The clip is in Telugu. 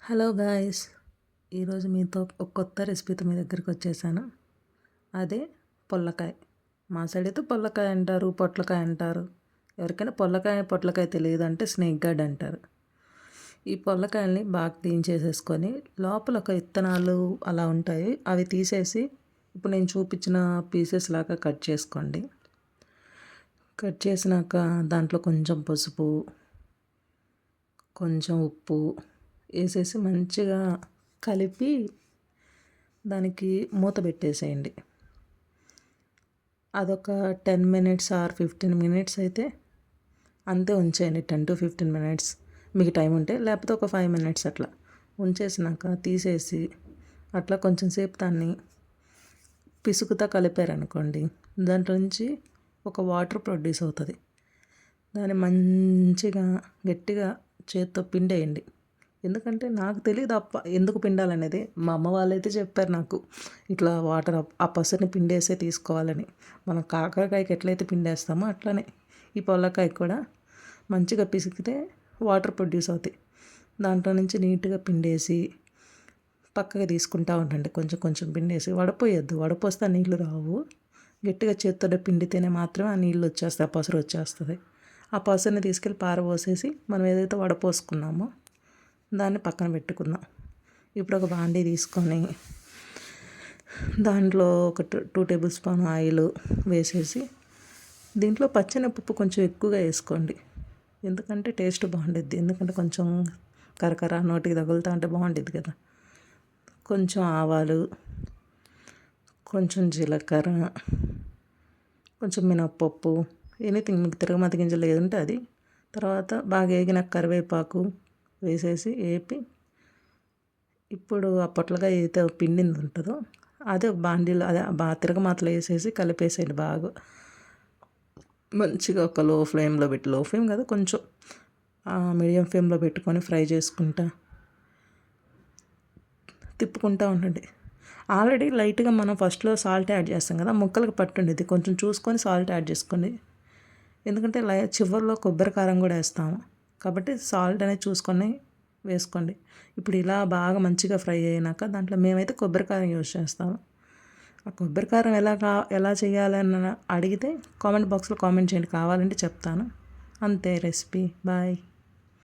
హలో గాయ్స్, ఈరోజు మీతో ఒక కొత్త రెసిపీతో మీ దగ్గరికి వచ్చేసాను. అదే పొట్లకాయ. మా సైడ్ అయితే పొట్లకాయ అంటారు, పొట్లకాయ అంటారు. ఎవరికైనా పొట్లకాయ తెలియదు అంటే స్నేక్ గార్డ్ అంటారు. ఈ పొట్లకాయల్ని బాగా క్లీన్ చేసేసుకొని లోపల ఒక విత్తనాలు అలా ఉంటాయి, అవి తీసేసి ఇప్పుడు నేను చూపించిన పీసెస్ లాగా కట్ చేసుకోండి. కట్ చేసినాక దాంట్లో కొంచెం పసుపు, కొంచెం ఉప్పు వేసేసి మంచిగా కలిపి దానికి మూత పెట్టేసేయండి. అదొక 10 మినిట్స్ ఆర్ 15 మినిట్స్ అయితే అంతే ఉంచేయండి. 10 to 15 మినిట్స్ మీకు టైం ఉంటే, లేకపోతే ఒక 5 మినిట్స్ అట్లా ఉంచేసినాక తీసేసి అట్లా కొంచెం సేపు దాన్ని పిసుకుతా కలిపారనుకోండి, దాంట్లో నుంచి ఒక వాటర్ ప్రొడ్యూస్ అవుతుంది. దాన్ని మంచిగా గట్టిగా చేత్తో పిండేయండి. ఎందుకంటే నాకు తెలియదు ఎందుకు పిండాలనేది. మా అమ్మ వాళ్ళైతే చెప్పారు నాకు, ఇట్లా వాటర్ ఆ పసరుని పిండేసే తీసుకోవాలని. మనం కాకరకాయకి ఎట్లయితే పిండేస్తామో అట్లనే ఈ పొట్లకాయ కూడా మంచిగా పిసికితే వాటర్ ప్రొడ్యూస్ అవుతాయి. దాంట్లో నుంచి నీట్గా పిండేసి పక్కగా తీసుకుంటా ఉండండి. కొంచెం కొంచెం పిండేసి వడపోయొద్దు, వడపోస్తే ఆ నీళ్ళు రావు. గట్టిగా చేత్తోనే పిండితేనే మాత్రమే ఆ నీళ్ళు వచ్చేస్తాయి, ఆ పసరు వచ్చేస్తుంది. ఆ పసరుని తీసుకెళ్ళి పారబోసేసి మనం ఏదైతే వడపోసుకున్నామో దాన్ని పక్కన పెట్టుకుందాం. ఇప్పుడు ఒక బాండీ తీసుకొని దాంట్లో ఒక 2 టేబుల్ స్పూన్ ఆయిల్ వేసేసి దీంట్లో పచ్చెనపప్పు కొంచెం ఎక్కువగా వేసుకోండి. ఎందుకంటే టేస్ట్ బాగుండిద్ది. ఎందుకంటే కొంచెం కరకర నోటికి తగులుతూ అంటే బాగుండిద్ది కదా. కొంచెం ఆవాలు, కొంచెం జీలకర్ర, కొంచెం మినప్పప్పు, ఎనీథింగ్ మీకు తిరగమాత గింజలు ఏదుంటే అది. తర్వాత బాగా వేగిన కరివేపాకు వేసేసి వేపి ఇప్పుడు ఆ పొట్లకాయ ఏదైతే పిండింది ఉంటుందో అదే ఒక బాండీలో అదే తిరగమాతలో వేసేసి కలిపేసేయండి. బాగా మంచిగా ఒక లో ఫ్లేమ్ కాదు, కొంచెం మీడియం ఫ్లేమ్లో పెట్టుకొని ఫ్రై చేసుకుంటా తిప్పుకుంటూ ఉండండి. ఆల్రెడీ లైట్గా మనం ఫస్ట్లో సాల్ట్ యాడ్ చేస్తాం కదా, ముక్కలకు పట్టుండేది కొంచెం చూసుకొని సాల్ట్ యాడ్ చేసుకోండి. ఎందుకంటే చివరిలో కొబ్బరి కారం కూడా వేస్తాము కాబట్టి సాల్ట్ అనేది చూసుకొని వేసుకోండి. ఇప్పుడు ఇలా బాగా మంచిగా ఫ్రై అయినాక దాంట్లో మేమైతే కొబ్బరి కారం యూజ్ చేస్తాము. ఆ కొబ్బరి కారం ఎలా చేయాలని అడిగితే కామెంట్ బాక్స్లో కామెంట్ చేయండి, కావాలంటే చెప్తాను. అంతే రెసిపీ. బాయ్.